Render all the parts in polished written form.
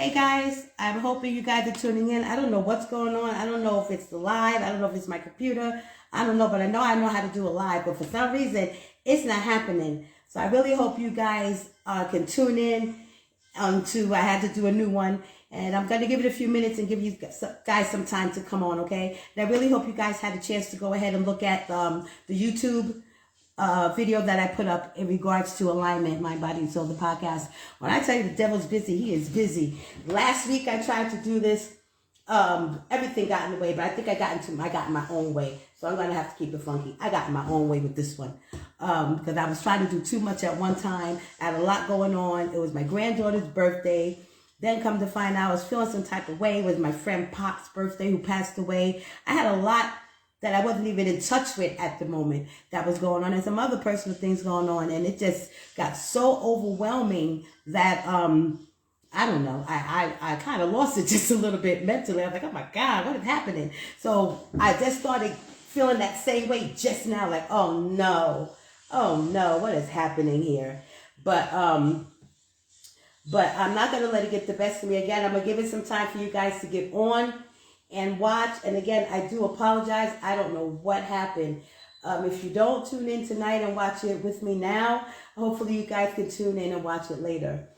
Hey guys, I'm hoping you guys are tuning in. I don't know what's going on. I don't know if it's the live. I don't know if it's my computer. I don't know, but I know how to do a live. But for some reason, it's not happening. So I really hope you guys can tune in. I had to do a new one. And I'm going to give it a few minutes and give you guys some time to come on, okay? And I really hope you guys had a chance to go ahead and look at the YouTube video that I put up in regards to Alignment, Mind, Body, and Soul, the podcast. When I tell you the devil's busy, he is busy. Last week I tried to do this. Everything got in the way, but I think I got in my own way. So I'm going to have to keep it funky. I got in my own way with this one. Because I was trying to do too much at one time. I had a lot going on. It was my granddaughter's birthday. Then come to find out I was feeling some type of way. It was my friend Pop's birthday who passed away. I had a lot that I wasn't even in touch with at the moment that was going on, and some other personal things going on, and it just got so overwhelming that I don't know, I kind of lost it just a little bit mentally. I was like, oh my God, what is happening? So I just started feeling that same way just now, like, oh no, what is happening here? But I'm not gonna let it get the best of me again. I'm gonna give it some time for you guys to get on and watch. And again, I do apologize. I don't know what happened. If you don't tune in tonight and watch it with me now, hopefully you guys can tune in and watch it later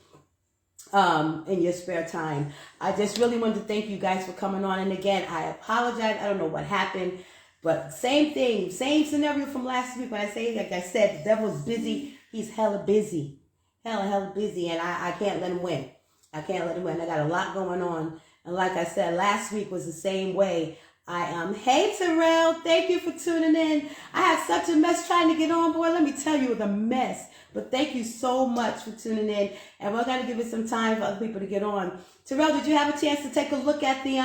in your spare time. I just really wanted to thank you guys for coming on. And again, I apologize. I don't know what happened, but same thing, same scenario from last week. When I say, like I said, the devil's busy. He's hella busy, hella busy, and I can't let him win. I can't let him win. I got a lot going on. And like I said, last week was the same way. Hey Terrell, thank you for tuning in. I had such a mess trying to get on, boy. Let me tell you, it was a mess. But thank you so much for tuning in. And we're going to give it some time for other people to get on. Terrell, did you have a chance to take a look at the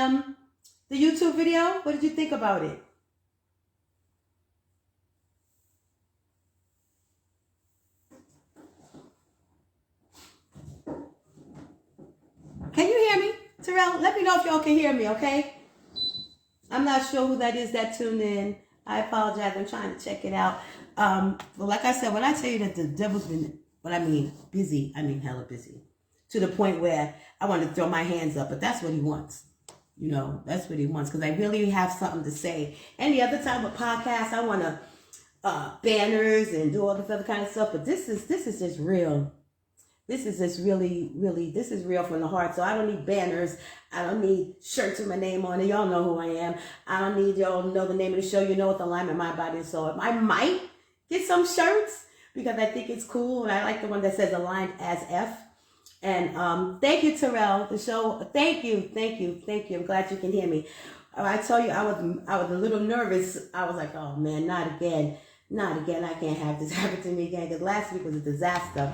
YouTube video? What did you think about it? Can you hear me? Terrell, let me know if y'all can hear me, okay? I'm not sure who that is that tuned in. I apologize. I'm trying to check it out. But like I said, when I tell you that the devil's been, busy, I mean hella busy. To the point where I want to throw my hands up, but that's what he wants. You know, that's what he wants. Because I really have something to say. Any other time with podcasts, I want to banners and do all this other kind of stuff. But this is just real. This is just really, this is real from the heart. So I don't need banners. I don't need shirts with my name on it. Y'all know who I am. I don't need y'all to know the name of the show. You know what the Alignment, Mind, Body, and Soul. I might get some shirts because I think it's cool. And I like the one that says Aligned as F. And thank you, Terrell. The show, thank you. I'm glad you can hear me. I tell you, I was a little nervous. I was like, oh man, not again. I can't have this happen to me again. Because last week was a disaster.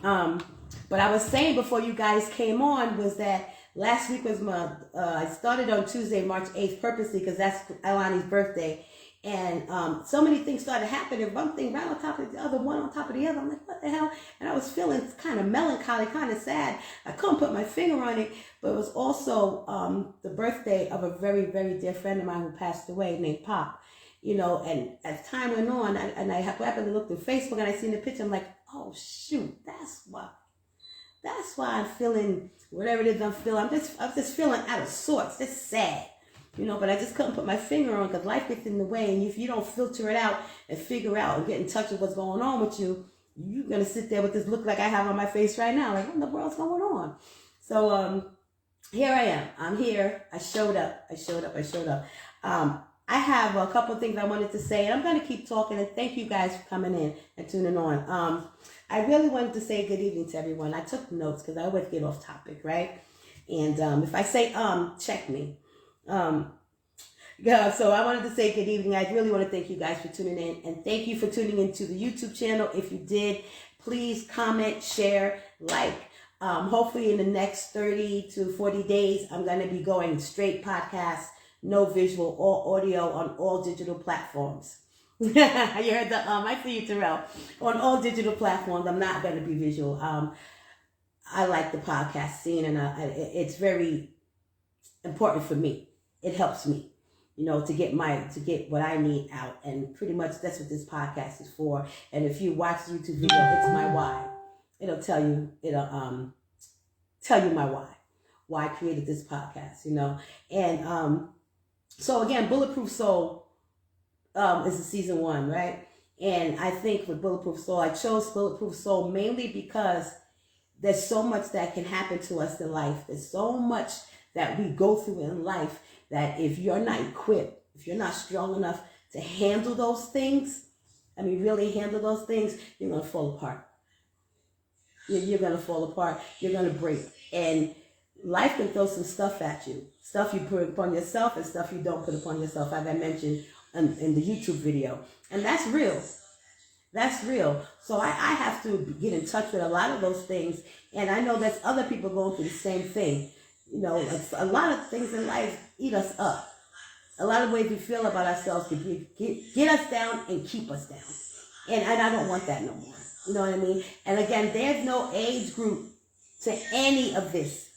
But I was saying before you guys came on was that last week was I started on Tuesday, March 8th purposely because that's Alani's birthday. And so many things started happening. One thing right on top of the other, one on top of the other. I'm like, what the hell? And I was feeling kind of melancholy, kind of sad. I couldn't put my finger on it. But it was also the birthday of a very, very dear friend of mine who passed away named Pop. You know, and as time went on, I happened to look through Facebook and I seen the picture. I'm like, oh shoot, that's why I'm feeling whatever it is I'm feeling. I'm just feeling out of sorts, just sad, you know. But I just couldn't put my finger on because life gets in the way, and if you don't filter it out and figure out and get in touch with what's going on with you, you're gonna sit there with this look like I have on my face right now, like what in the world's going on? So here I am. I'm here. I showed up. I have a couple of things I wanted to say, and I'm going to keep talking, and thank you guys for coming in and tuning on. I really wanted to say good evening to everyone. I took notes because I always get off topic, right? And if I say check me. Yeah, so I wanted to say good evening. I really want to thank you guys for tuning in, and thank you for tuning into the YouTube channel. If you did, please comment, share, like. Hopefully in the next 30 to 40 days, I'm going to be going straight podcast. No visual or audio on all digital platforms. You heard the I see you, Terrell. On all digital platforms, I'm not going to be visual. I like the podcast scene, and it's very important for me. It helps me, you know, to get what I need out, and pretty much that's what this podcast is for. And if you watch the YouTube video, it's my why. It'll tell you my why. why I created this podcast, And so again, Bulletproof Soul is the season 1, right? And I think with Bulletproof Soul, I chose Bulletproof Soul mainly because there's so much that can happen to us in life. There's so much that we go through in life that if you're not equipped, if you're not strong enough to handle those things, really handle those things, you're going to fall apart. You're going to fall apart. You're going to break. And life can throw some stuff at you. Stuff you put upon yourself and stuff you don't put upon yourself, as I mentioned in the YouTube video. And that's real. That's real. So I have to get in touch with a lot of those things. And I know there's other people going through the same thing. A lot of things in life eat us up. A lot of ways we feel about ourselves can get us down and keep us down. And I don't want that no more. You know what I mean? And again, there's no age group to any of this.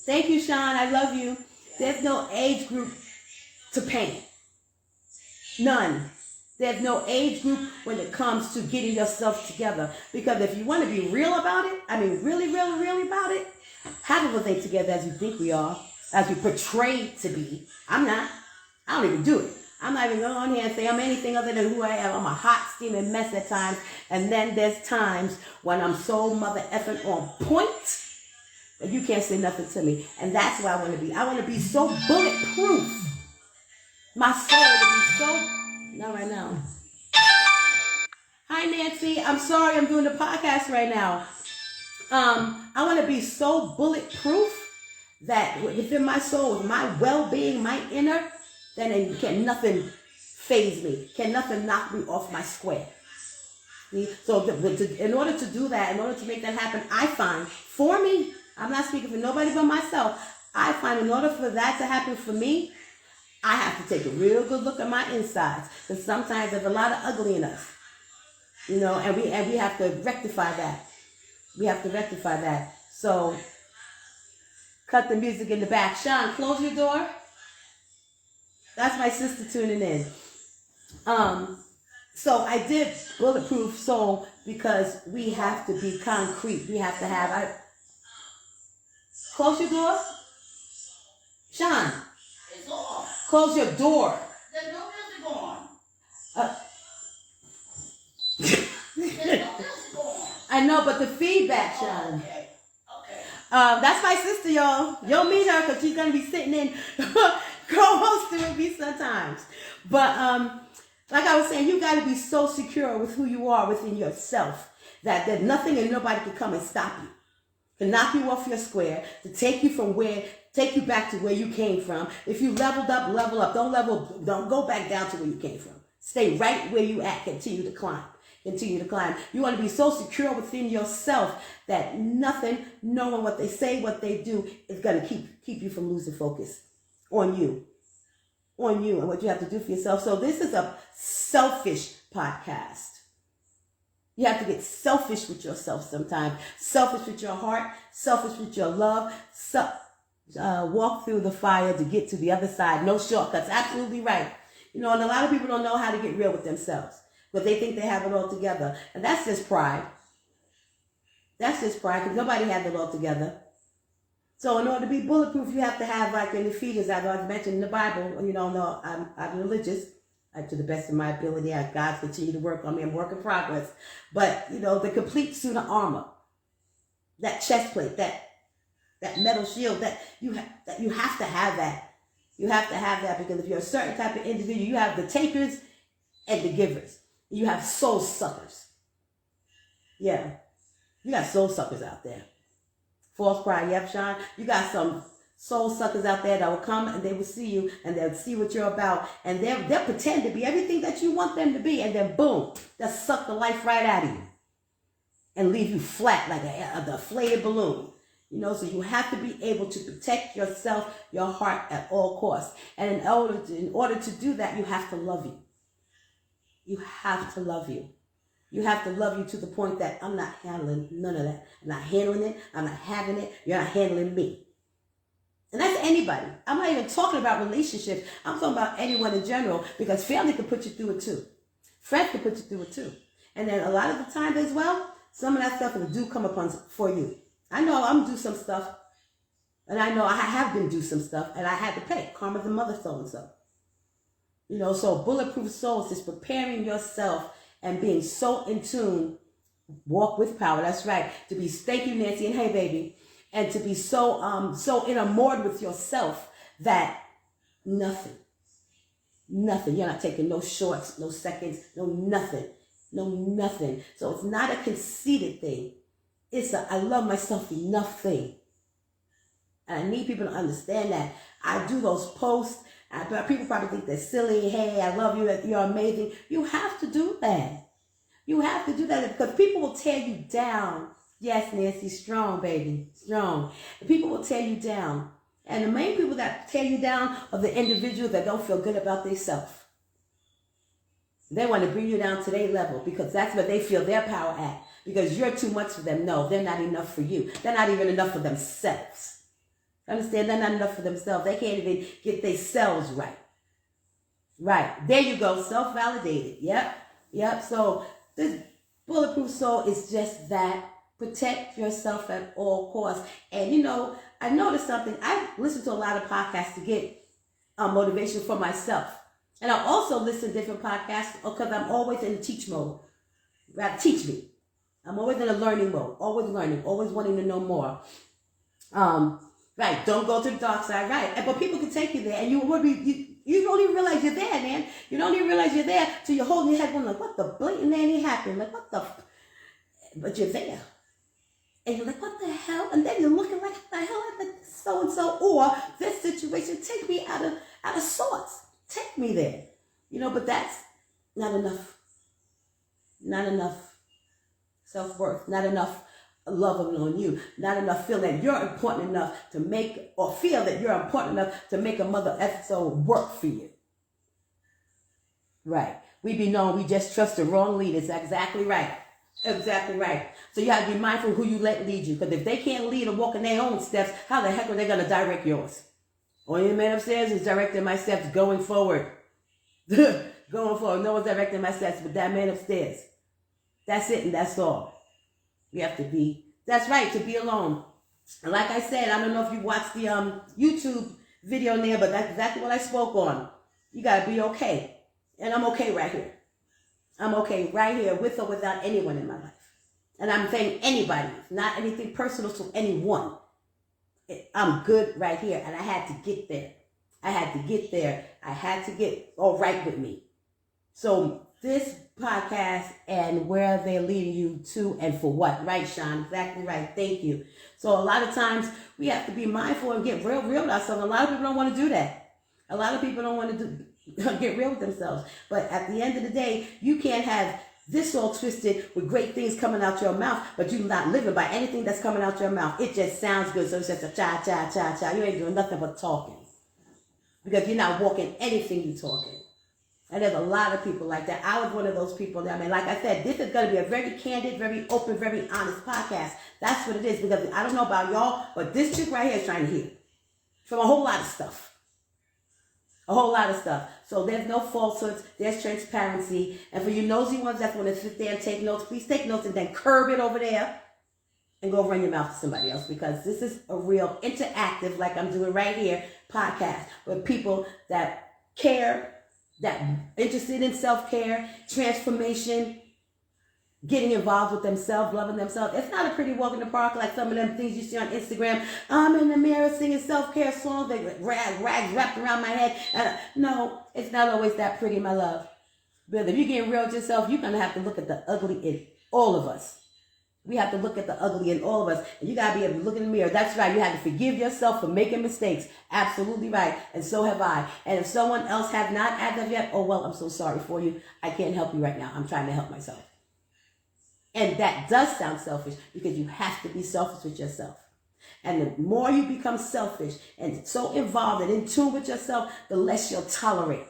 Thank you, Sean. I love you. There's no age group to pain. None. There's no age group when it comes to getting yourself together. Because if you want to be real about it, really, really, really about it, half of us ain't together as we think we are, as we portray to be. I'm not. I don't even do it. I'm not even going on here and say I'm anything other than who I am. I'm a hot, steaming mess at times. And then there's times when I'm so mother effing on point that you can't say nothing to me. And that's where I want to be. I want to be so bulletproof. My soul to be so... Not right now. Hi, Nancy. I'm sorry I'm doing the podcast right now. I want to be so bulletproof that within my soul, with my well-being, my inner, then can nothing faze me. Can nothing knock me off my square. See? So in order to do that, in order to make that happen, I find, for me, I'm not speaking for nobody but myself, I find in order for that to happen for me, I have to take a real good look at my insides. Because sometimes there's a lot of ugly in us. And we have to rectify that. We have to rectify that. So, cut the music in the back. Sean, close your door. That's my sister tuning in. So I did Bulletproof Soul because we have to be concrete. We have to have... Close your door. Sean. It's off. Close your door. There's no music on. There's no music on. I know, but the feedback, Sean. Okay. That's my sister, y'all. You'll meet her because she's going to be sitting in co-hosting with me sometimes. But like I was saying, you got to be so secure with who you are within yourself that nothing and nobody can come and stop you. To knock you off your square, to take you back to where you came from. If you leveled up, level up. Don't go back down to where you came from. Stay right where you at. Continue to climb. You want to be so secure within yourself that nothing, no one, what they say, what they do is going to keep you from losing focus on you and what you have to do for yourself. So this is a selfish podcast. You have to get selfish with yourself sometimes. Selfish with your heart. Selfish with your love. Walk through the fire to get to the other side. No shortcuts. Absolutely right. And a lot of people don't know how to get real with themselves. But they think they have it all together. And that's just pride. That's just pride because nobody has it all together. So in order to be bulletproof, you have to have, like in Ephesians, as I mentioned in the Bible, no, I'm religious. To the best of my ability, as God continue to work on me. I'm work in progress. But, the complete suit of armor, that chest plate, that metal shield, that you have to have that. You have to have that because if you're a certain type of individual, you have the takers and the givers. You have soul suckers. Yeah. You got soul suckers out there. False pride. Yep, Sean. You got some soul suckers out there that will come and they will see you and they'll see what you're about and they'll pretend to be everything that you want them to be and then boom, they'll suck the life right out of you and leave you flat like a deflated balloon. So you have to be able to protect yourself, your heart at all costs. And in order to do that, you have to love you. You have to love you. You have to love you to the point that I'm not handling none of that. I'm not handling it. I'm not having it. You're not handling me. And that's anybody. I'm not even talking about relationships. I'm talking about anyone in general because family can put you through it too. Friends can put you through it too. And then a lot of the time as well, some of that stuff do come upon for you. I know I'm going to do some stuff. And I know I have been through some stuff and I had to pay. Karma's the mother so-and-so. You know, so Bulletproof Souls is preparing yourself and being so in tune. Walk with power. That's right. To be, thank you, Nancy, and hey, baby. And to be so enamored with yourself that nothing. You're not taking no shorts, no seconds, no nothing. So it's not a conceited thing. It's a I love myself enough thing. And I need people to understand that. I do those posts. People probably think they're silly. Hey, I love you. You're amazing. You have to do that. You have to do that because people will tear you down. Yes, Nancy, strong, baby, strong. People will tear you down. And the main people that tear you down are the individuals that don't feel good about themselves. They want to bring you down to their level because that's where they feel their power at. Because you're too much for them. No, they're not enough for you. They're not even enough for themselves. Understand? They're not enough for themselves. They can't even get themselves right. Right. There you go. Self-validated. Yep. So this Bulletproof Soul is just that. Protect yourself at all costs. And you know, I noticed something. I listen to a lot of podcasts to get motivation for myself. And I also listen to different podcasts because I'm always in teach mode. Right? Teach me. I'm always in a learning mode. Always learning. Always wanting to know more. Right. Don't go to the dark side. Right. But people can take you there and you don't even realize you're there, man. You don't even realize you're there till you're holding your head going like, what the blatant nanny happened? Like, what the... But you're there. And you're like, what the hell? And then you're looking like, what the hell happened to so-and-so? Or this situation, take me out of sorts. Take me there. You know, but that's not enough. Not enough self-worth. Not enough love on you. Not enough feeling that you're important enough to make, or feel that you're important enough to make a mother episode work for you. Right. We be known, we just trust the wrong leaders. Exactly right. Exactly right. So you have to be mindful of who you let lead you. Because if they can't lead or walk in their own steps, how the heck are they going to direct yours? Only the man upstairs is directing my steps going forward. Going forward. No one's directing my steps but that man upstairs. That's it and that's all. You have to be, that's right, to be alone. And like I said, I don't know if you watched the YouTube video there, but that's exactly what I spoke on. You got to be okay. And I'm okay right here. I'm okay right here with or without anyone in my life. And I'm saying anybody, not anything personal to anyone. I'm good right here. And I had to get there. I had to get all right with me. So this podcast and where they're leading you to and for what. Right, Sean? Exactly right. Thank you. So a lot of times we have to be mindful and get real with ourselves. A lot of people don't want to do that. A lot of people don't want to get real with themselves. But at the end of the day, you can't have this all twisted with great things coming out your mouth, but you're not living by anything that's coming out your mouth. It just sounds good. So it's just a cha. You ain't doing nothing but talking. Because you're not walking anything you're talking. And there's a lot of people like that. I was one of those people. I mean, like I said, this is going to be a very candid, very open, very honest podcast. That's what it is. Because I don't know about y'all, but this chick right here is trying to hear from a whole lot of stuff. A whole lot of stuff. So there's no falsehoods. There's transparency. And for you nosy ones that want to sit there and take notes, please take notes and then curb it over there and go run your mouth to somebody else. Because this is a real interactive, like I'm doing right here, podcast with people that care, that interested in self-care, transformation, getting involved with themselves, loving themselves. It's not a pretty walk in the park like some of them things you see on Instagram. I'm in the mirror singing self-care songs, like rags wrapped around my head. No, it's not always that pretty, my love. But if you're getting real with yourself, you're going to have to look at the ugly in all of us. We have to look at the ugly in all of us. And you got to be able to look in the mirror. That's right. You have to forgive yourself for making mistakes. Absolutely right. And so have I. And if someone else has not as of yet, oh, well, I'm so sorry for you. I can't help you right now. I'm trying to help myself. And that does sound selfish because you have to be selfish with yourself. And the more you become selfish and so involved and in tune with yourself, the less you'll tolerate.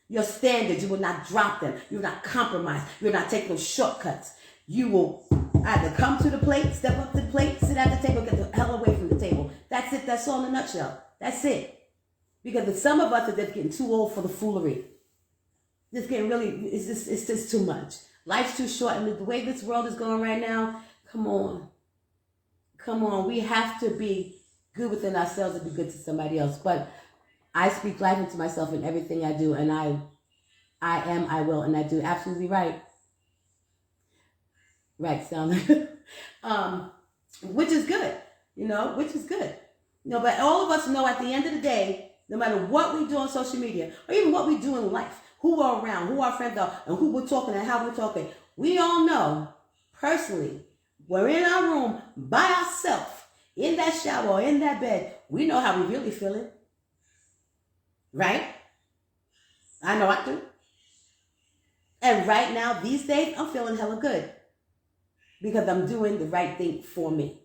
Your standards, you will not drop them. You will not compromise. You will not take those shortcuts. You will either come to the plate, step up to the plate, sit at the table, get the hell away from the table. That's it. That's all in a nutshell. That's it. Because some of us are just getting too old for the foolery. It's getting really, it's just too much. Life's too short. And the way this world is going right now, come on. We have to be good within ourselves to be good to somebody else. But I speak life into myself in everything I do, and I am, I will, and I do. Absolutely right. Right, sound which is good, which is good. But all of us know at the end of the day, no matter what we do on social media, or even what we do in life, who we're around, who our friends are, and who we're talking and how we're talking, we all know personally, we're in our room by ourselves, in that shower or in that bed, we know how we really feeling. Right? I know I do. And right now, these days, I'm feeling hella good. Because I'm doing the right thing for me.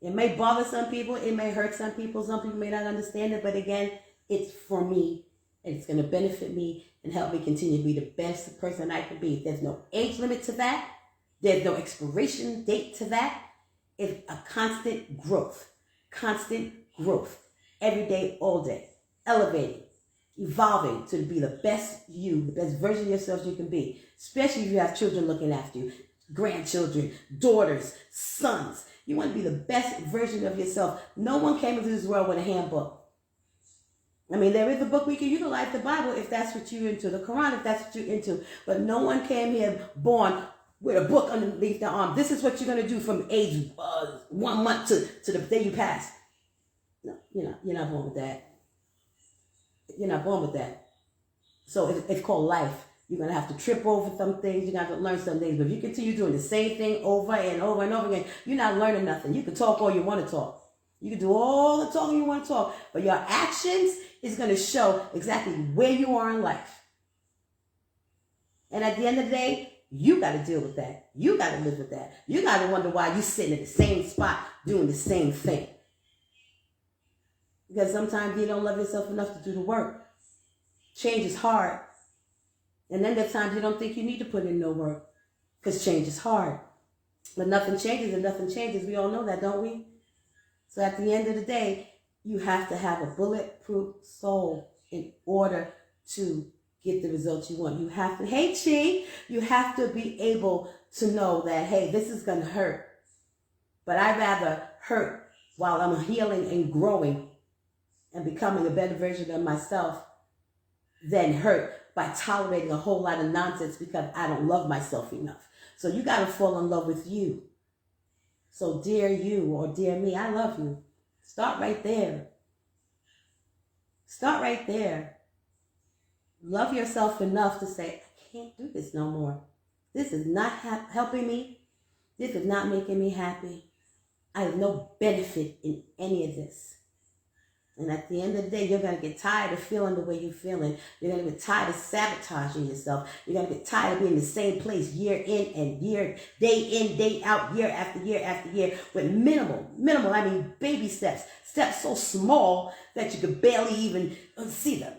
It may bother some people. It may hurt some people. Some people may not understand it. But again, it's for me. And it's going to benefit me and help me continue to be the best person I can be. There's no age limit to that. There's no expiration date to that. It's a constant growth. Constant growth. Every day, all day. Elevating. Evolving to be the best you, the best version of yourself you can be. Especially if you have children looking after you. Grandchildren, daughters, sons. You want to be the best version of yourself. No one came into this world with a handbook. I mean, there is a book we can utilize, the Bible, if that's what you're into, the Quran, if that's what you're into. But no one came here born with a book underneath their arm. This is what you're going to do from age 1 month to the day you pass. No, you're not born with that. You're not born with that. So it's called life. You're going to have to trip over some things. You're going to have to learn some things. But if you continue doing the same thing over and over and over again, you're not learning nothing. You can talk all you want to talk. You can do all the talking you want to talk. But your actions is going to show exactly where you are in life. And at the end of the day, you got to deal with that. You got to live with that. You got to wonder why you're sitting in the same spot doing the same thing. Because sometimes you don't love yourself enough to do the work. Change is hard. And then there's times you don't think you need to put in no work because change is hard. But nothing changes and nothing changes. We all know that, don't we? So at the end of the day, you have to have a bulletproof soul in order to get the results you want. You have to, hey, Chi, you have to be able to know that, hey, this is going to hurt. But I'd rather hurt while I'm healing and growing and becoming a better version of myself than hurt by tolerating a whole lot of nonsense because I don't love myself enough. So you got to fall in love with you. So dear you or dear me, I love you. Start right there. Start right there. Love yourself enough to say, I can't do this no more. This is not helping me. This is not making me happy. I have no benefit in any of this. And at the end of the day, you're going to get tired of feeling the way you're feeling. You're going to get tired of sabotaging yourself. You're going to get tired of being in the same place year in and year, day in, day out, year after year after year with minimal, I mean baby steps so small that you could barely even see them.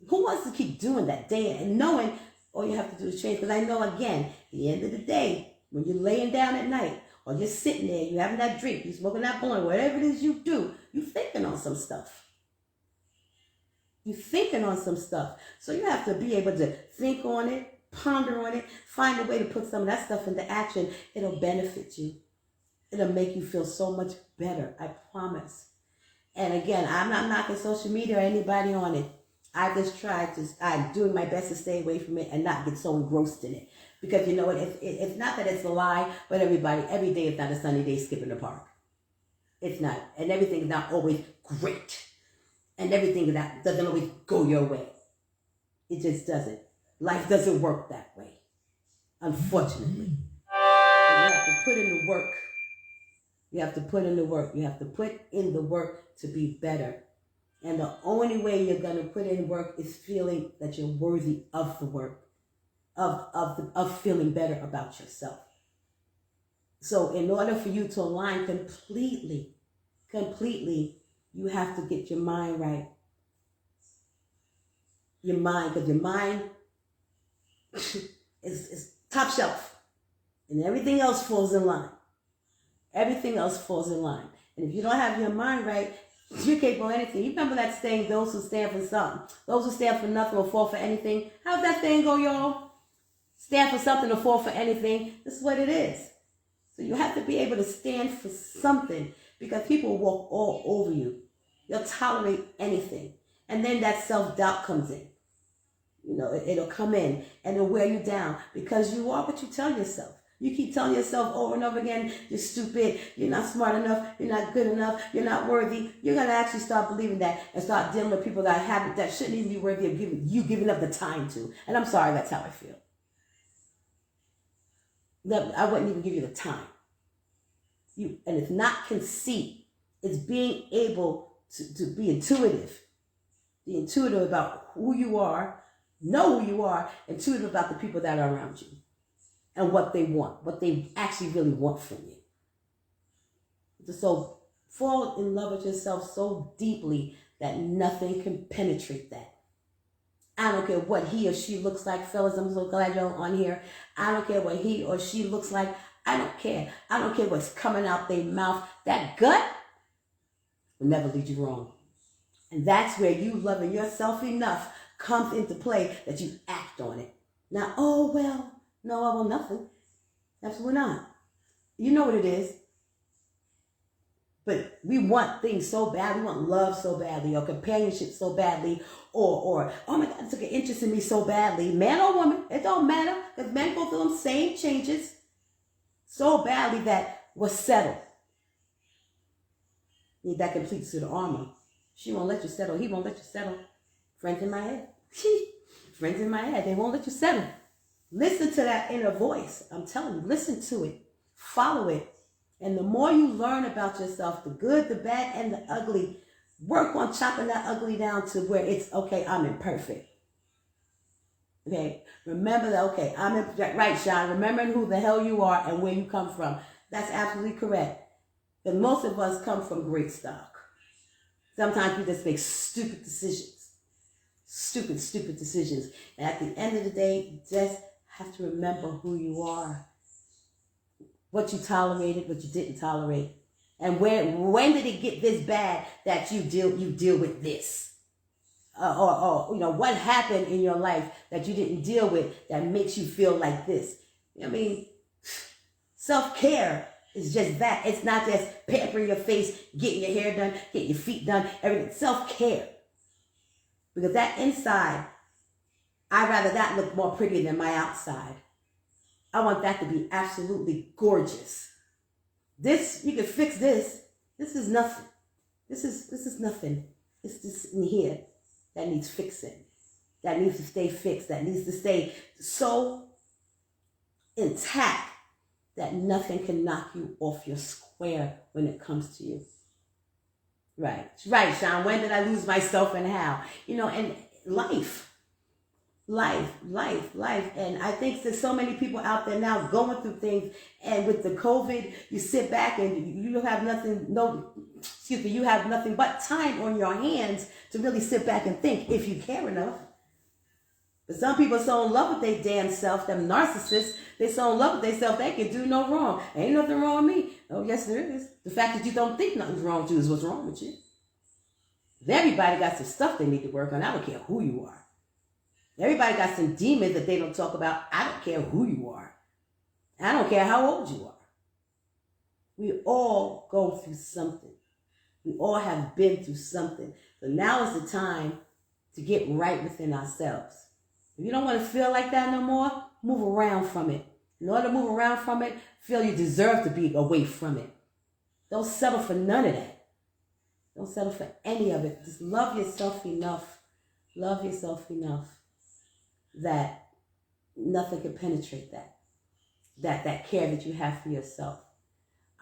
Who wants to keep doing that day in and knowing all you have to do is change? Because I know, again, at the end of the day, when you're laying down at night, or you're sitting there, you're having that drink, you're smoking that blunt, whatever it is you do, you're thinking on some stuff. You're thinking on some stuff. So you have to be able to think on it, ponder on it, find a way to put some of that stuff into action. It'll benefit you. It'll make you feel so much better, I promise. And again, I'm not knocking social media or anybody on it. I just I'm doing my best to stay away from it and not get so engrossed in it. Because you know what, it's not that it's a lie, but every day is not a sunny day skipping the park. It's not. And everything is not always great. And everything that doesn't always go your way. It just doesn't. Life doesn't work that way. Unfortunately. But you have to put in the work. You have to put in the work. You have to put in the work to be better. And the only way you're going to put in work is feeling that you're worthy of the work. Of feeling better about yourself. So in order for you to align completely, you have to get your mind right. Your mind, because your mind is top shelf. And everything else falls in line. Everything else falls in line. And if you don't have your mind right, you're capable of anything. You remember that saying, those who stand for something, those who stand for nothing will fall for anything. How's that saying go, y'all? Stand for something or fall for anything. This is what it is. So you have to be able to stand for something because people walk all over you. They'll tolerate anything. And then that self-doubt comes in. You know, it'll come in and it'll wear you down because you are what you tell yourself. You keep telling yourself over and over again, you're stupid, you're not smart enough, you're not good enough, you're not worthy. You're going to actually start believing that and start dealing with people that shouldn't even be worthy of giving up the time to. And I'm sorry, that's how I feel. I wouldn't even give you the time. And it's not conceit. It's being able to be intuitive. Be intuitive about who you are, know who you are, intuitive about the people that are around you and what they want, what they actually really want from you. So fall in love with yourself so deeply that nothing can penetrate that. I don't care what he or she looks like. Fellas, I'm so glad you're on here. I don't care what he or she looks like. I don't care. I don't care what's coming out their mouth. That gut will never lead you wrong. And that's where you loving yourself enough comes into play that you act on it. Now, oh, well, no, I want nothing. Absolutely not. You know what it is. But we want things so bad. We want love so badly, or companionship so badly, or oh my God, it took an interest in me so badly. Man or woman, it don't matter, because men go through them same changes so badly that we're settled. Need that complete suit of armor. She won't let you settle. He won't let you settle. Friends in my head. Friends in my head. They won't let you settle. Listen to that inner voice. I'm telling you, listen to it. Follow it. And the more you learn about yourself, the good, the bad, and the ugly, work on chopping that ugly down to where it's, okay, I'm imperfect. Okay? Remember that, okay, right, Sean, remembering who the hell you are and where you come from. That's absolutely correct. But most of us come from great stock. Sometimes we just make stupid decisions. Stupid decisions. And at the end of the day, you just have to remember who you are. What you tolerated, what you didn't tolerate. And when did it get this bad that you deal with this? Or you know, what happened in your life that you didn't deal with that makes you feel like this? I mean, self-care is just that. It's not just pampering your face, getting your hair done, getting your feet done, everything. Self-care. Because that inside, I'd rather that look more pretty than my outside. I want that to be absolutely gorgeous. This, you can fix this. This is nothing. This is nothing. It's this in here that needs fixing. That needs to stay fixed. That needs to stay so intact that nothing can knock you off your square when it comes to you. Right, Sean. When did I lose myself and how? You know, and life. And I think there's so many people out there now going through things, and with the COVID, you sit back and you have you have nothing but time on your hands to really sit back and think if you care enough. But some people are so in love with their damn self, them narcissists, they're so in love with themselves they can do no wrong. Ain't nothing wrong with me. Oh, yes, there is. The fact that you don't think nothing's wrong with you is what's wrong with you. Everybody got some stuff they need to work on. I don't care who you are. Everybody got some demons that they don't talk about. I don't care who you are. I don't care how old you are. We all go through something. We all have been through something. So now is the time to get right within ourselves. If you don't want to feel like that no more, move around from it. In order to move around from it, feel you deserve to be away from it. Don't settle for none of that. Don't settle for any of it. Just love yourself enough. Love yourself enough that nothing can penetrate that. That care that you have for yourself.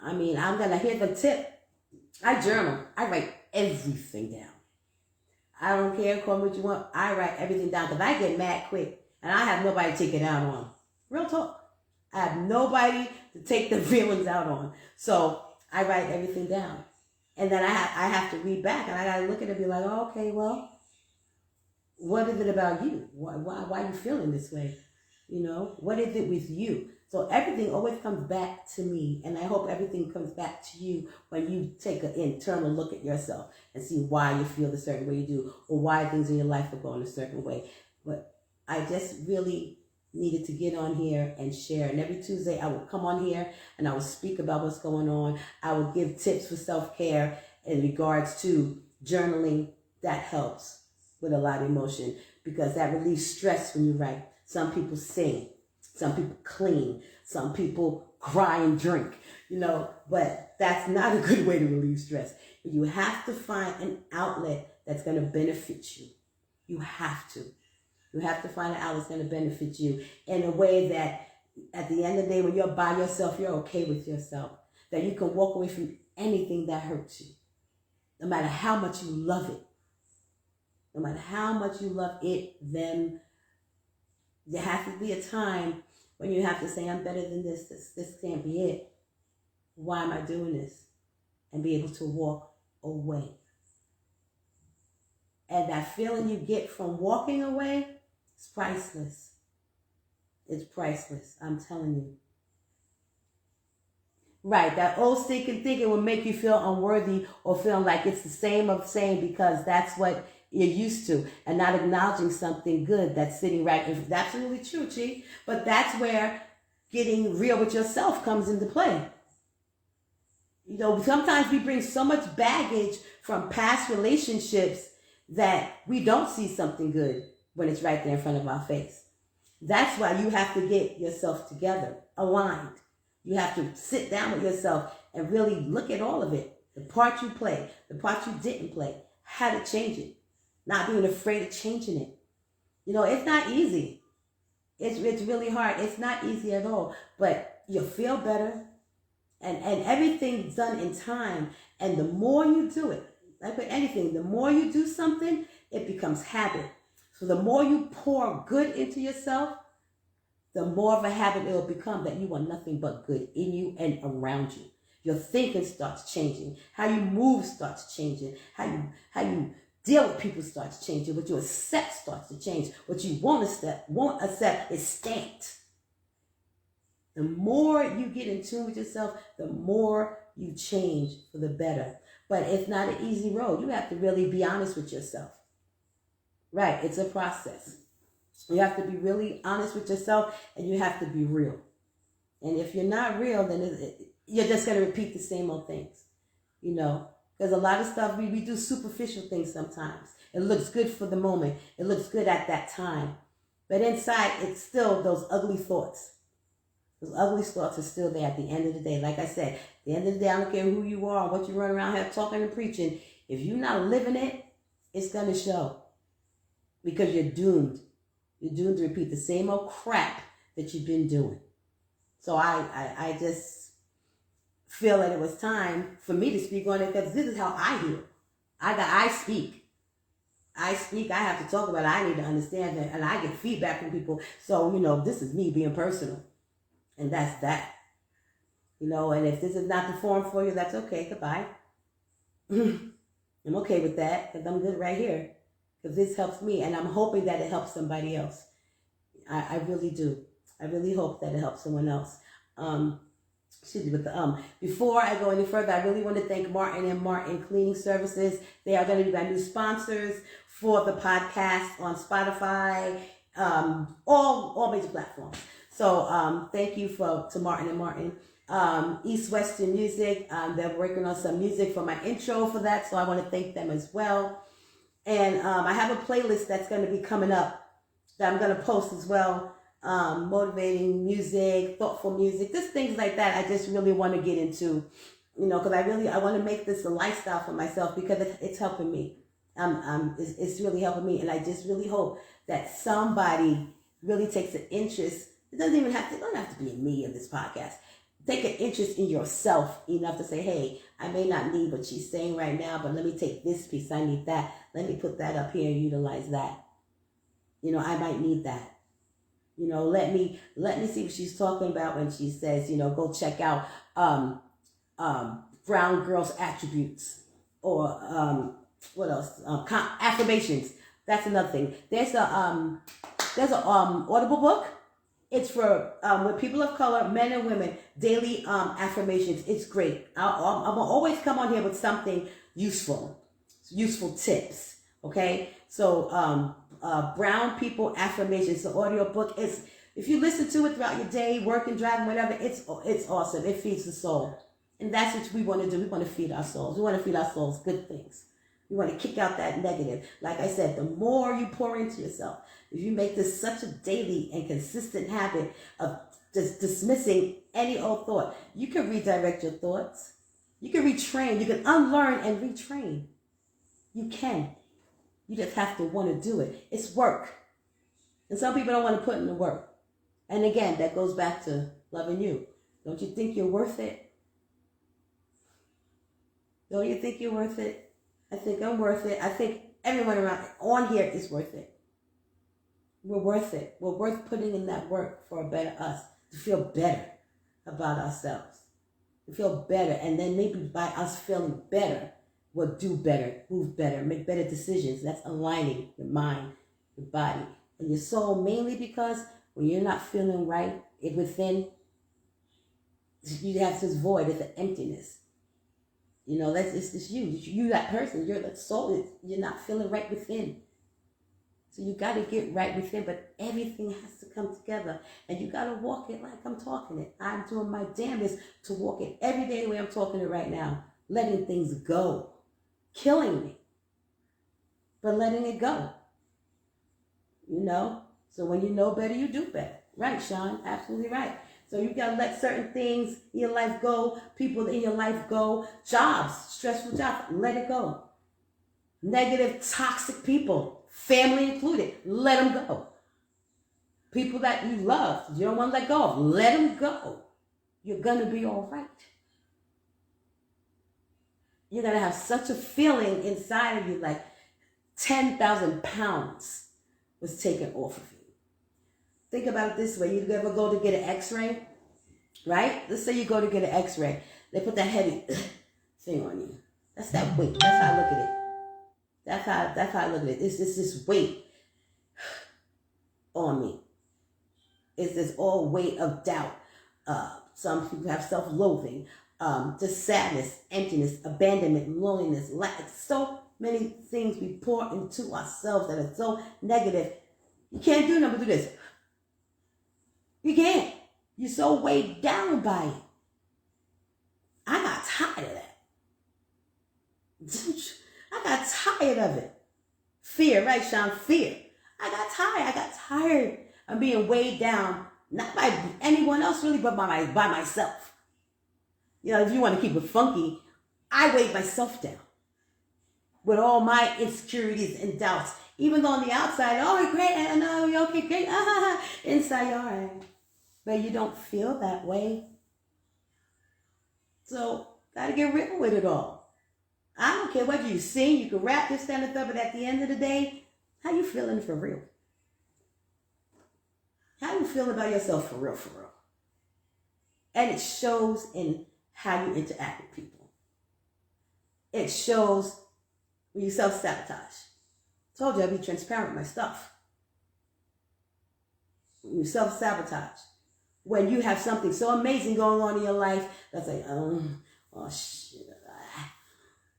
I mean, I'm going to hit the tip. I journal. I write everything down. I don't care, call me what you want. I write everything down because I get mad quick. And I have nobody to take it out on. Real talk. I have nobody to take the feelings out on. So I write everything down. And then I have to read back. And I got to look at it and be like, oh, okay, well, what is it about you? Why are you feeling this way? You know, what is it with you? So everything always comes back to me. And I hope everything comes back to you when you take an internal look at yourself and see why you feel the certain way you do, or why things in your life are going a certain way. But I just really needed to get on here and share. And every Tuesday I would come on here and I would speak about what's going on. I would give tips for self-care in regards to journaling. That helps with a lot of emotion because that relieves stress when you write. Some people sing, some people clean, some people cry and drink, but that's not a good way to relieve stress. You have to find an outlet that's going to benefit you. You have to. You have to find an outlet that's going to benefit you in a way that at the end of the day, when you're by yourself, you're okay with yourself. That you can walk away from anything that hurts you, no matter how much you love it. No matter how much you love it, then there has to be a time when you have to say, I'm better than this. This can't be it. Why am I doing this? And be able to walk away. And that feeling you get from walking away is priceless. It's priceless. I'm telling you. Right, that old stinking thinking will make you feel unworthy or feeling like it's the same of saying because that's what you're used to and not acknowledging something good that's sitting right. It's absolutely true, Chi. But that's where getting real with yourself comes into play. Sometimes we bring so much baggage from past relationships that we don't see something good when it's right there in front of our face. That's why you have to get yourself together, aligned. You have to sit down with yourself and really look at all of it. The part you play, the part you didn't play, how to change it. Not being afraid of changing it. It's not easy. It's really hard. It's not easy at all. But you'll feel better. And everything's done in time. And the more you do it, like with anything, the more you do something, it becomes habit. So the more you pour good into yourself, the more of a habit it will become that you want nothing but good in you and around you. Your thinking starts changing. How you move starts changing. How you deal with people starts changing. What you accept starts to change. What you won't accept is stamped. The more you get in tune with yourself, the more you change for the better. But it's not an easy road. You have to really be honest with yourself. Right, it's a process. You have to be really honest with yourself and you have to be real. And if you're not real, then you're just going to repeat the same old things, Because a lot of stuff, we do superficial things sometimes. It looks good for the moment. It looks good at that time. But inside, it's still those ugly thoughts. Those ugly thoughts are still there at the end of the day. Like I said, at the end of the day, I don't care who you are, what you run around here talking and preaching. If you're not living it, it's going to show. Because you're doomed. You're doomed to repeat the same old crap that you've been doing. So I just feel that it was time for me to speak on it because this is how I heal. I speak. I have to talk about it. I need to understand it. And I get feedback from people. So, this is me being personal. And that's that. And if this is not the forum for you, that's okay. Goodbye. I'm okay with that because I'm good right here. Because this helps me. And I'm hoping that it helps somebody else. I really do. I really hope that it helps someone else. Before I go any further, I really want to thank Martin and Martin Cleaning Services. They are going to be my new sponsors for the podcast on Spotify, all major platforms. So thank you to Martin and Martin. East Western Music, they're working on some music for my intro for that, so I want to thank them as well. And I have a playlist that's going to be coming up that I'm going to post as well. Motivating music, thoughtful music, just things like that. I just really want to get into, because I want to make this a lifestyle for myself because it's helping me. It's really helping me, and I just really hope that somebody really takes an interest. It don't have to be in me in this podcast. Take an interest in yourself enough to say, hey, I may not need what she's saying right now, but let me take this piece. I need that. Let me put that up here and utilize that. I might need that. Let me see what she's talking about when she says, go check out Brown Girls Attributes or what else? Affirmations. That's another thing. There's a Audible book. It's for with people of color, men and women, daily affirmations. It's great. I'm gonna always come on here with something useful tips. Okay, so brown people affirmations. The audio book is If you listen to it throughout your day, working, driving, whatever, it's awesome. It feeds the soul. And that's what we want to do. We want to feed our souls. We want to feed our souls good things. We want to kick out that negative. Like I said, the more you pour into yourself, if you make this such a daily and consistent habit of just dismissing any old thought, you can redirect your thoughts. You can retrain. You can unlearn and retrain. You can. You just have to want to do it. It's work. And some people don't want to put in the work. And again, that goes back to loving you. Don't you think you're worth it? Don't you think you're worth it? I think I'm worth it. I think everyone around on here is worth it. We're worth it. We're worth putting in that work for a better us, to feel better about ourselves, to feel better. And then maybe by us feeling better, we'll do better, move better, make better decisions. That's aligning your mind, your body, and your soul, mainly because when you're not feeling right within, you have this void, it's an emptiness. You know, it's just you. You that person, you're that soul, you're not feeling right within. So you got to get right within, but everything has to come together. And you got to walk it like I'm talking it. I'm doing my damnedest to walk it every day the way I'm talking it right now. Letting things go. Killing me. But letting it go. You know? So when you know better, you do better. Right, Sean? Absolutely right. So you got to let certain things in your life go. People in your life go. Jobs. Stressful jobs. Let it go. Negative, toxic people. Family included. Let them go. People that you love, you don't want to let go of. Let them go. You're going to be all right. You're going to have such a feeling inside of you like 10,000 pounds was taken off of you. Think about it this way. You ever go to get an x-ray, right? Let's say you go to get an x-ray. They put that heavy thing on you. That's that weight. That's how I look at it. That's how I look at it. It's this weight on me. It's this all weight of doubt. Some people have self-loathing, just sadness, emptiness, abandonment, loneliness, lack. So many things we pour into ourselves that are so negative. You can't do nothing but do this. You can't. You're so weighed down by it. I got tired of that. I got tired of it. Fear, right, Sean? Fear. I got tired. I got tired of being weighed down, not by anyone else really, but by myself. You know, if you want to keep it funky, I weighed myself down with all my insecurities and doubts. Even though on the outside, oh, great, I know, you're okay, great, inside you're all right. But you don't feel that way. So, gotta get real with it all. I don't care what you sing, you can rap, this, stand up, but at the end of the day, how you feeling for real? How you feeling about yourself for real, for real? And it shows in how you interact with people. It shows when you self-sabotage. Told you I'd be transparent with my stuff. When you self-sabotage. When you have something so amazing going on in your life, that's like, oh shit.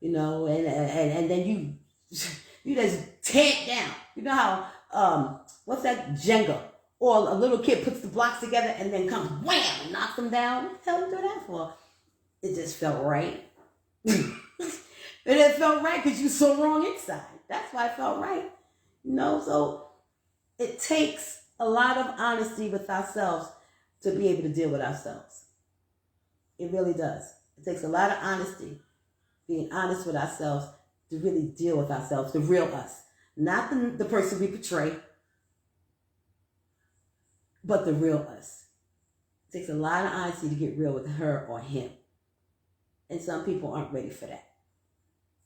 You know, and then you just tear it down. You know how, what's that, Jenga? Or a little kid puts the blocks together and then comes, wham, and knocks them down. What the hell you do that for? It just felt right. It felt right because you're so wrong inside. That's why it felt right. You know, so it takes a lot of honesty with ourselves to be able to deal with ourselves. It really does. It takes a lot of honesty, being honest with ourselves to really deal with ourselves, the real us. Not the person we portray, but the real us. It takes a lot of honesty to get real with her or him. And some people aren't ready for that.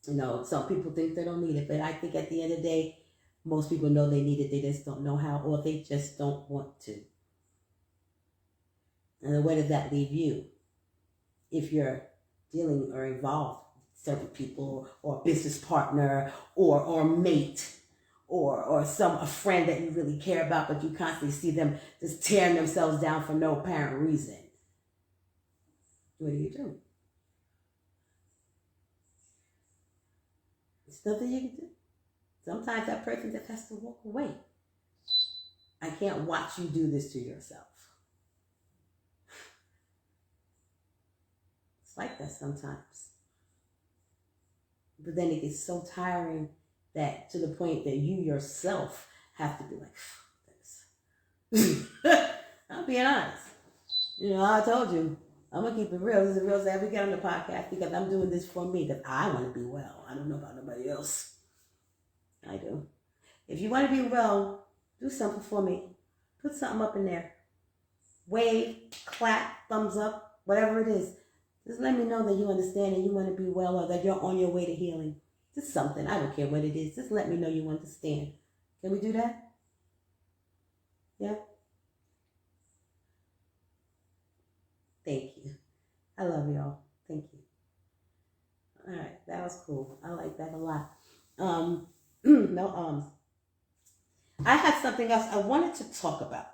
You know, some people think they don't need it, but I think at the end of the day, most people know they need it. They just don't know how, or they just don't want to. And then where does that leave you? If you're dealing or involved with certain people, or a business partner, or mate, or a friend that you really care about, but you constantly see them just tearing themselves down for no apparent reason. What do you do? There's nothing you can do. Sometimes that person just has to walk away. I can't watch you do this to yourself. It's like that sometimes. But then it gets so tiring that to the point that you yourself have to be like, this. I'm being honest. You know, I told you, I'm going to keep it real. This is real sad we get on the podcast because I'm doing this for me because I want to be well. I don't know about nobody else. I do. If you want to be well, do something for me. Put something up in there. Wave, clap, thumbs up, whatever it is. Just let me know that you understand and you want to be well or that you're on your way to healing. Just something. I don't care what it is. Just let me know you understand. Can we do that? Yeah? Thank you. I love y'all. Thank you. All right. That was cool. I like that a lot. No I had something else I wanted to talk about.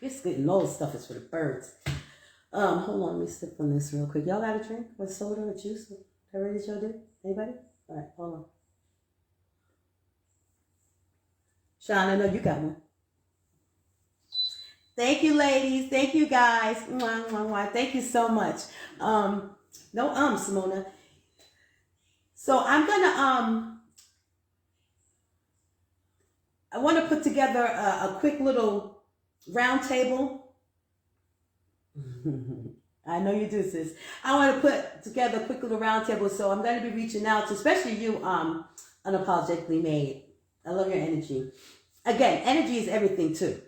This getting old stuff is for the birds. Hold on, let me sip on this real quick. Y'all got a drink with soda or juice? Whatever it is y'all do? Anybody? All right, hold on. Sean, I know you got one. Thank you, ladies. Thank you, guys. Mwah, mwah, mwah. Thank you so much. No Simona. So I'm gonna I want to put together a quick little round table. I know you do, sis. I want to put together a quick little round table, so I'm going to be reaching out to, especially you, unapologetically made. I love your energy. Again, energy is everything too.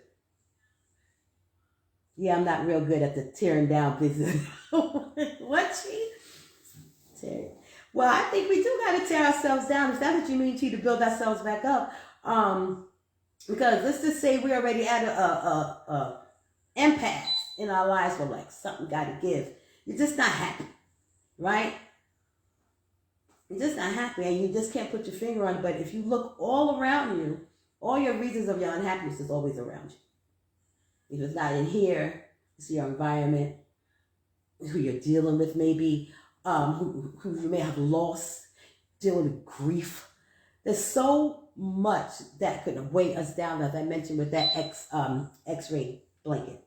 Yeah, I'm not real good at the tearing down business. What, she? Tear. Well, I think we do got to tear ourselves down. Is that what you mean, T, to build ourselves back up? Because let's just say we're already at a impasse in our lives where like something got to give. You're just not happy, right? You're just not happy and you just can't put your finger on it. But if you look all around you, all your reasons of your unhappiness is always around you. If it's not in here, it's your environment, who you're dealing with maybe, who you may have lost, dealing with grief. There's so much that could weigh us down, as I mentioned with that X-ray blanket.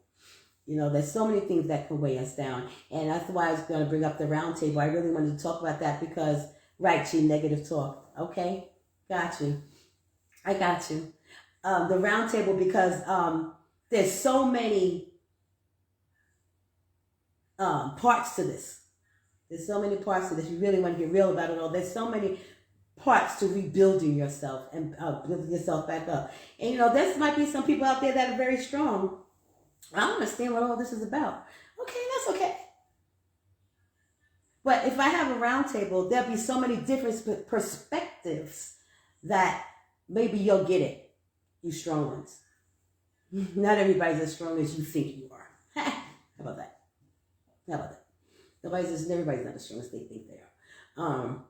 You know, there's so many things that can weigh us down. And that's why I was going to bring up the round table. I really wanted to talk about that because, right, she negative talk. Okay, got you. I got you. The round table because there's so many parts to this. There's so many parts to this. You really want to get real about it all. There's so many parts to rebuilding yourself and building yourself back up. And, you know, there might be some people out there that are very strong. I don't understand what all this is about. Okay, that's okay. But if I have a round table, there'll be so many different perspectives that maybe you'll get it, you strong ones. Not everybody's as strong as you think you are. How about that? How about that? Everybody's not as strong as they think they are.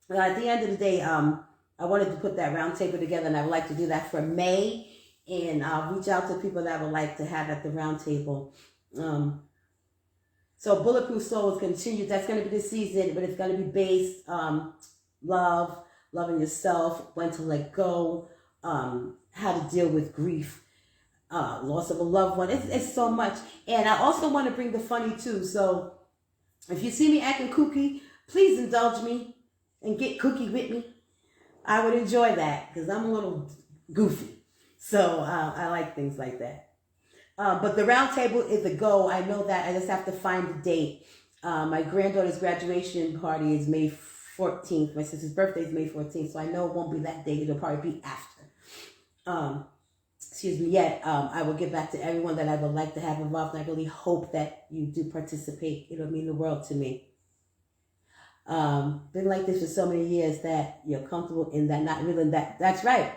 But at the end of the day, I wanted to put that round table together, and I would like to do that for May. And I'll reach out to people that I would like to have at the round table. So Bulletproof Soul is continued. That's going to be the season, but it's going to be based love, loving yourself, when to let go, how to deal with grief, loss of a loved one. It's so much. And I also want to bring the funny too. So if you see me acting kooky, please indulge me and get kooky with me. I would enjoy that because I'm a little goofy. So I like things like that. But the round table is a go. I know that. I just have to find the date. My granddaughter's graduation party is May 14th. My sister's birthday is May 14th. So I know it won't be that date. It'll probably be after. Yet I will get back to everyone that I would like to have involved. And I really hope that you do participate. It'll mean the world to me. Been like this for so many years that you're comfortable in that, not really that. That's right.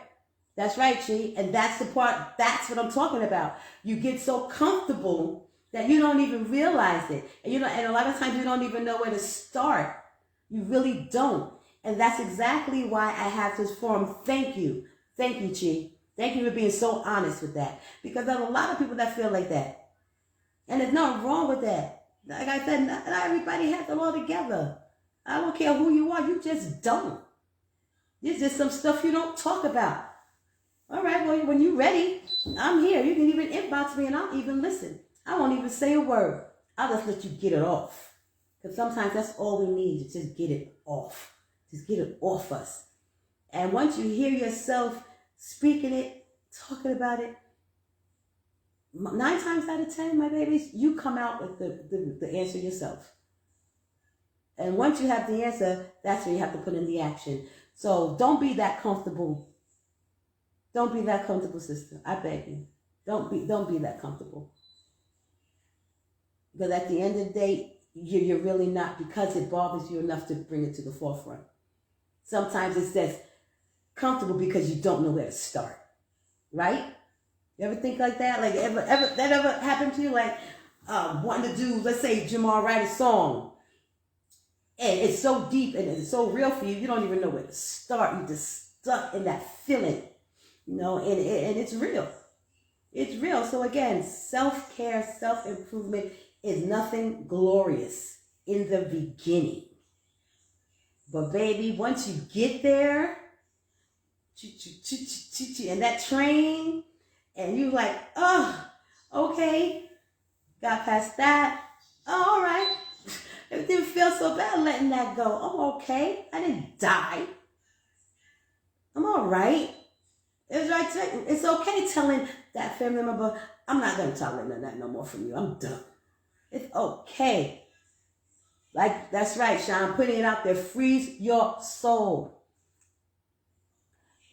That's right, Chi. And that's the part, that's what I'm talking about. You get so comfortable that you don't even realize it. And and a lot of times you don't even know where to start. You really don't. And that's exactly why I have this forum. Thank you. Thank you, Chi. Thank you for being so honest with that. Because there's a lot of people that feel like that. And there's nothing wrong with that. Like I said, not everybody has it all together. I don't care who you are. You just don't. There's just some stuff you don't talk about. All right, well, when you're ready, I'm here. You can even inbox me and I'll even listen. I won't even say a word. I'll just let you get it off. Because sometimes that's all we need, to just get it off. Just get it off us. And once you hear yourself speaking it, talking about it, 9 times out of 10, my babies, you come out with the answer yourself. And once you have the answer, that's where you have to put in the action. So don't be that comfortable. Don't be that comfortable, sister. I beg you. Don't be that comfortable. Because at the end of the day, you're really not, because it bothers you enough to bring it to the forefront. Sometimes it's just comfortable because you don't know where to start. Right? You ever think like that? Like that ever happened to you? Like wanting to do, let's say Jamal write a song. And it's so deep and it's so real for you, you don't even know where to start. You're just stuck in that feeling. And it's real. It's real. So again, self-care, self-improvement is nothing glorious in the beginning. But baby, once you get there, and that train, and you like, oh, okay, got past that. Oh, all right. It didn't feel so bad letting that go. I'm okay. I didn't die. I'm all right. It's okay telling that family member, I'm not going to tolerate that no more from you. I'm done. It's okay. Like, that's right, Sean. Putting it out there frees your soul.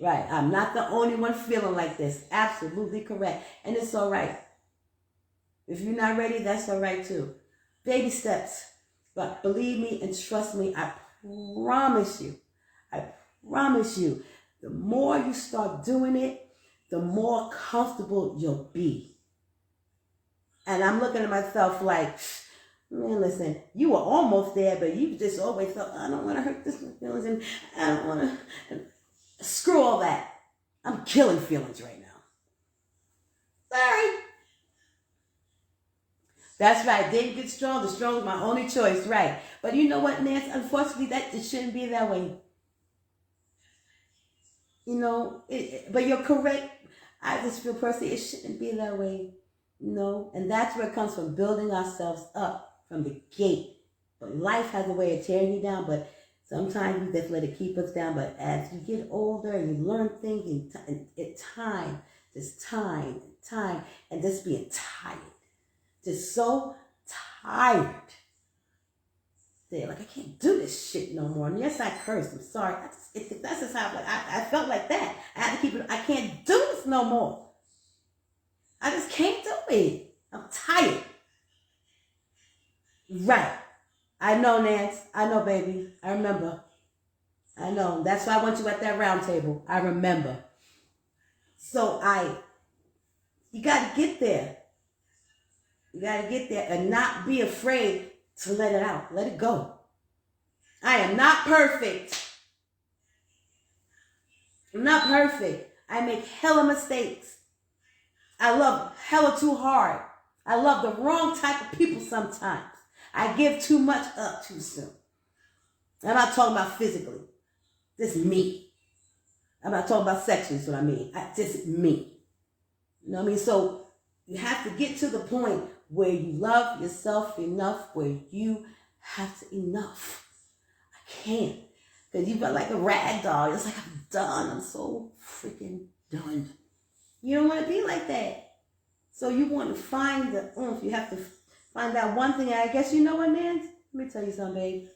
Right. I'm not the only one feeling like this. Absolutely correct. And it's all right. If you're not ready, that's all right too. Baby steps. But believe me and trust me, I promise you, the more you start doing it, the more comfortable you'll be. And I'm looking at myself like, man, listen, you were almost there, but you just always felt, I don't want to hurt this feelings, and I don't want to, screw all that. I'm killing feelings right now. Sorry. That's right. Didn't get strong. The strong is my only choice. Right. But you know what, Nance? Unfortunately, it shouldn't be that way. But you're correct. I just feel personally it shouldn't be that way. And that's where it comes from, building ourselves up from the gate. But life has a way of tearing you down, but sometimes we just let it keep us down. But as you get older and you learn things, and time, and just being tired. Just so tired. They're like, I can't do this shit no more. And yes, I cursed. I'm sorry. That's just how I felt like that. I had to keep it. I can't do this no more. I just can't do it. I'm tired. Right. I know, Nance. I know, baby. I remember. I know. That's why I want you at that round table. I remember. So you got to get there. You got to get there and not be afraid to let it out. Let it go. I am not perfect. I'm not perfect. I make hella mistakes. I love hella too hard. I love the wrong type of people sometimes. I give too much up too soon. I'm not talking about physically. This is me. I'm not talking about sexually, is what I mean. Just me. You know what I mean? So you have to get to the point where you love yourself enough, where you have to enough. I can't. Because you felt like a rag doll. It's like, I'm done. I'm so freaking done. You don't want to be like that. So you want to find the oomph. You have to find that one thing. I guess you know what, Nance? Let me tell you something, babe.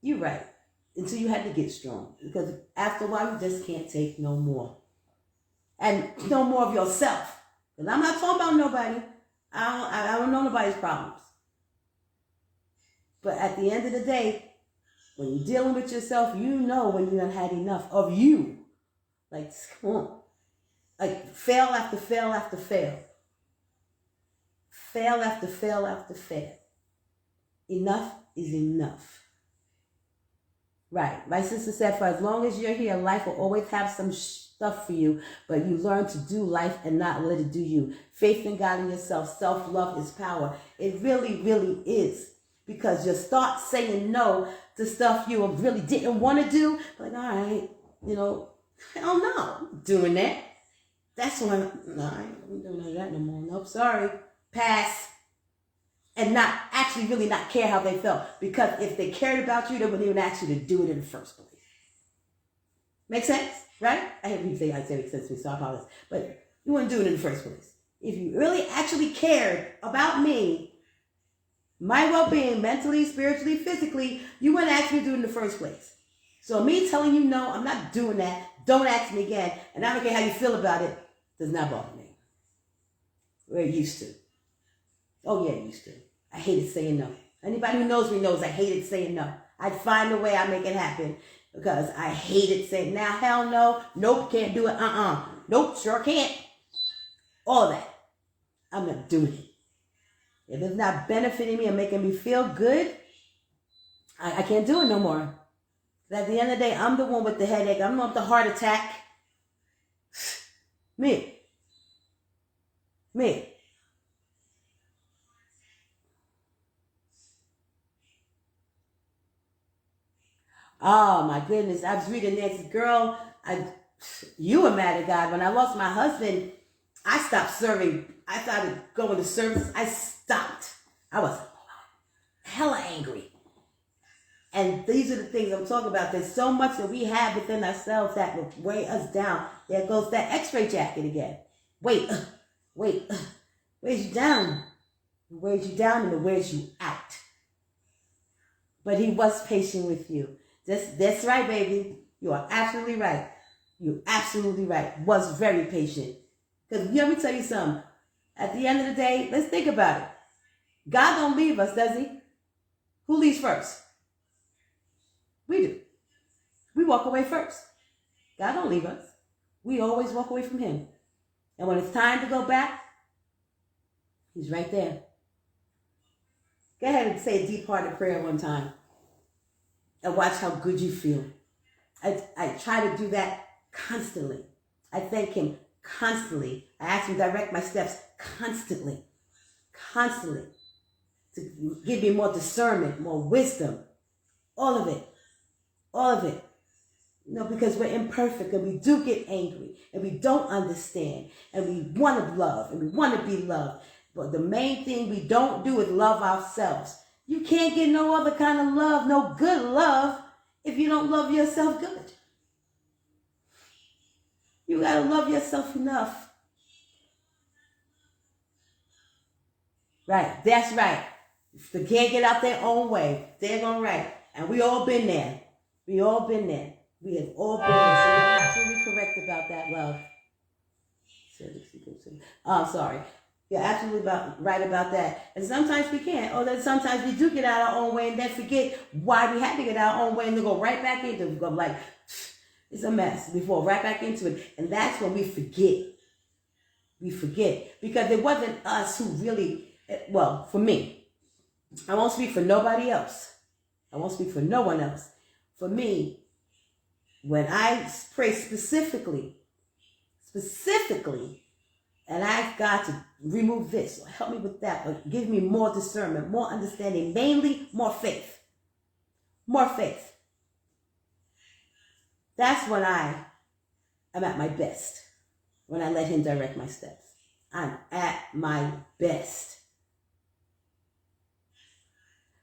You're right. Until you had to get strong. Because after a while, you just can't take no more. And no more of yourself. Because I'm not talking about nobody. I don't know nobody's problems. But at the end of the day, when you're dealing with yourself, you know when you done had enough of you. Like, come on. Like, fail after fail after fail. Fail after fail after fail. Enough is enough. Right. My sister said, for as long as you're here, life will always have some stuff for you, but you learn to do life and not let it do you. Faith in God and yourself. Self-love is power. It really, really is. Because you start saying no to stuff you really didn't want to do. Like, all right, Hell no, I'm doing that. That's why, no, I ain't doing that no more. Nope, sorry. Pass. And not actually really not care how they felt. Because if they cared about you, they wouldn't even ask you to do it in the first place. Make sense? Right? I hate when you say I said it makes sense to me, so I apologize. But you wouldn't do it in the first place. If you really actually cared about me, my well-being, mentally, spiritually, physically, you wouldn't ask me to do it in the first place. So me telling you no, I'm not doing that. Don't ask me again. And I don't care how you feel about it. Does not bother me. We're used to. Oh yeah, used to. I hated saying no. Anybody who knows me knows I hated saying no. I'd find a way I make it happen because I hated saying, now hell no, nope, can't do it, nope, sure can't. All that. I'm not doing it. If it's not benefiting me and making me feel good, I can't do it no more. At the end of the day, I'm the one with the headache. I'm the one with the heart attack. Me. Oh my goodness. I was reading Nancy's girl. You were mad at God. When I lost my husband, I stopped serving. I started going to service. I stopped. I was hella angry. And these are the things I'm talking about. There's so much that we have within ourselves that will weigh us down. There goes that x-ray jacket again. Wait, weighs you down. It weighs you down and it wears you out. But he was patient with you. That's right, baby. You are absolutely right. You're absolutely right. Was very patient. Because let me tell you something. At the end of the day, let's think about it. God don't leave us, does he? Who leaves first? We do. We walk away first. God don't leave us. We always walk away from him. And when it's time to go back, he's right there. Go ahead and say a deep-hearted prayer one time. And watch how good you feel. I try to do that constantly. I thank him constantly. I ask him to direct my steps constantly. Constantly. To give me more discernment, more wisdom. All of it. All of it. Because we're imperfect and we do get angry and we don't understand and we want to love and we want to be loved. But the main thing we don't do is love ourselves. You can't get no other kind of love, no good love, if you don't love yourself good. You got to love yourself enough. Right, that's right. If they can't get out their own way, they're going right. And we all been there. We all been there. We have all been there. So you're absolutely correct about that, love. Oh, sorry. You're absolutely right about that. And sometimes we can't. Or then sometimes we do get out our own way and then forget why we had to get our own way and then go right back into it. Go like, it's a mess. We fall right back into it. And that's when we forget. We forget. Because it wasn't us who really, well, for me. I won't speak for nobody else. I won't speak for no one else. For me, when I pray specifically, and ask God to remove this, or help me with that, or give me more discernment, more understanding, mainly more faith. More faith. That's when I am at my best, when I let him direct my steps. I'm at my best.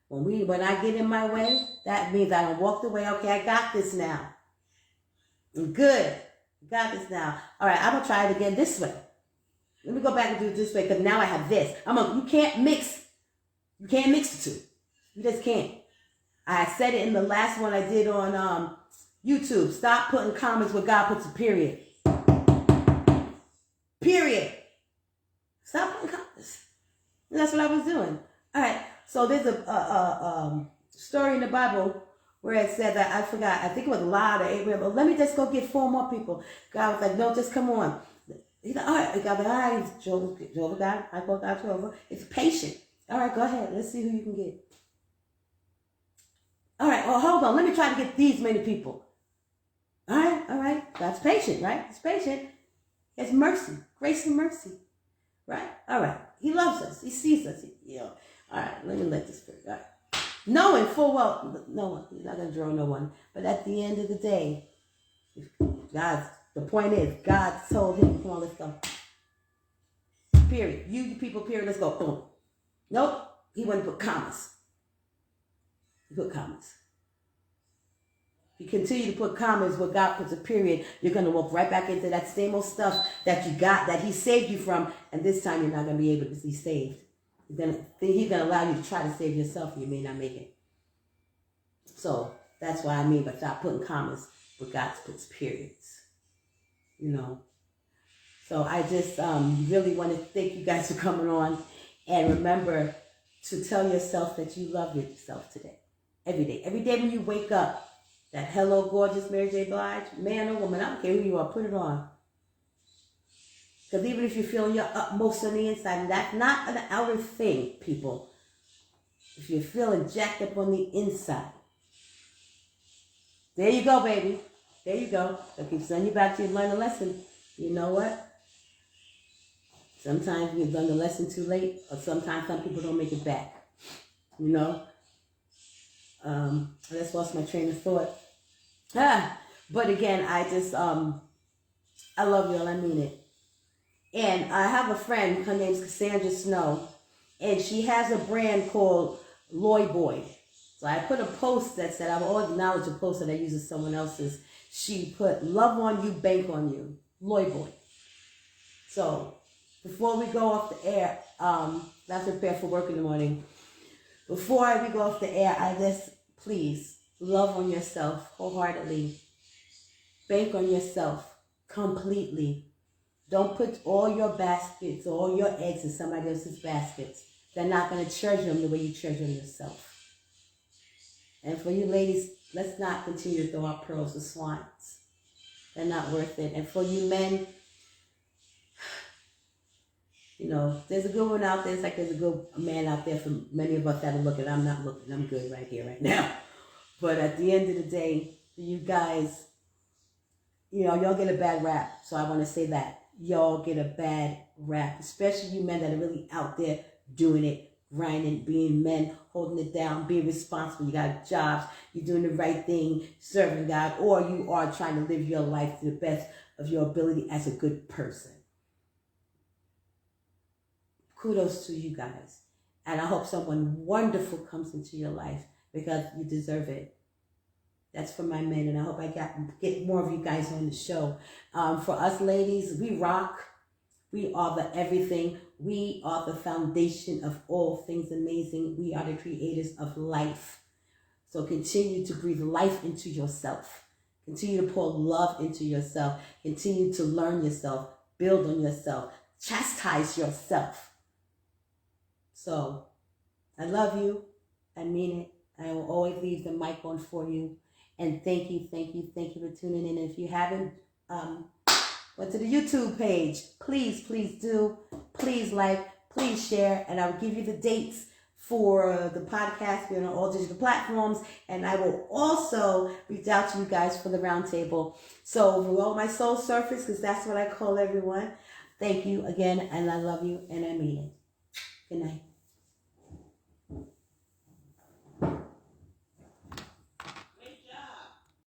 When I get in my way, that means I done walked away. Okay, I got this now. I'm good. Got this now. All right, I'm going to try it again this way. Let me go back and do it this way because now I have this. You can't mix the two. You just can't. I said it in the last one I did on YouTube. Stop putting comments where God puts a period. Period. Stop putting comments. And that's what I was doing. All right. So there's a story in the Bible where it said that, I forgot, I think it was Lot or Abraham, but let me just go get 4 more people. God was like, no, just come on. He's like, all right. God was like, all right, Jehovah God. I call God Jehovah. It's patient. All right, go ahead. Let's see who you can get. All right, well, hold on. Let me try to get these many people. All right. God's patient, right? He's patient. He has mercy, grace and mercy, right? All right. He loves us. He sees us. All right, let me let this go. All right. Knowing full well, no one, he's not going to draw no one. But at the end of the day, The point is, God told him, come on, let's go. Period. You people, period, let's go. Boom. Nope. He wouldn't put commas. He put commas. If you continue to put commas where God puts a period, you're going to walk right back into that same old stuff that you got, that he saved you from, and this time you're not going to be able to be saved. He's going to allow you to try to save yourself, and you may not make it. So that's what I mean by stop putting commas where God puts periods. You know. So I just really want to thank you guys for coming on, and remember to tell yourself that you love yourself today. Every day. Every day when you wake up, that hello, gorgeous Mary J. Blige, man or woman, I don't care who you are, put it on. Because even if you're feeling your utmost on the inside, and that's not an outer thing, people. If you're feeling jacked up on the inside, there you go, baby. There you go. I keep sending you back to you learn a lesson. You know what? Sometimes we learn the lesson too late, or sometimes some people don't make it back. You know? I just lost my train of thought. But again, I just, I love y'all, I mean it. And I have a friend, her name's Cassandra Snow, and she has a brand called Loy Boy. So I put a post that said, I will acknowledge a post that I use as someone else's. She put, love on you, bank on you. Loy Boy. So, before we go off the air, let's prepare for work in the morning. Before we go off the air, I just, please, love on yourself wholeheartedly. Bank on yourself completely. Don't put all your baskets, all your eggs in somebody else's baskets. They're not going to treasure them the way you treasure them yourself. And for you ladies, let's not continue to throw our pearls to swines. They're not worth it. And for you men, you know, there's a good one out there. It's like there's a good man out there for many of us that are looking. I'm not looking. I'm good right here, right now. But at the end of the day, for you guys, you know, y'all get a bad rap. So I want to say that. Y'all get a bad rap. Especially you men that are really out there doing it, grinding, being men, holding it down, being responsible. You got jobs. You're doing the right thing, serving God. Or you are trying to live your life to the best of your ability as a good person. Kudos to you guys. And I hope someone wonderful comes into your life because you deserve it. That's for my men. And I hope I get more of you guys on the show. For us ladies, we rock. We are the everything. We are the foundation of all things amazing. We are the creators of life. So continue to breathe life into yourself. Continue to pour love into yourself. Continue to learn yourself. Build on yourself. Chastise yourself. So, I love you. I mean it. I will always leave the mic on for you. And thank you for tuning in. And if you haven't went to the YouTube page, please do. Please like, please share. And I will give you the dates for the podcast. We're on all digital platforms. And I will also reach out to you guys for the roundtable. So, for all my soul surfers, because that's what I call everyone, thank you again. And I love you. And I mean it. Good night.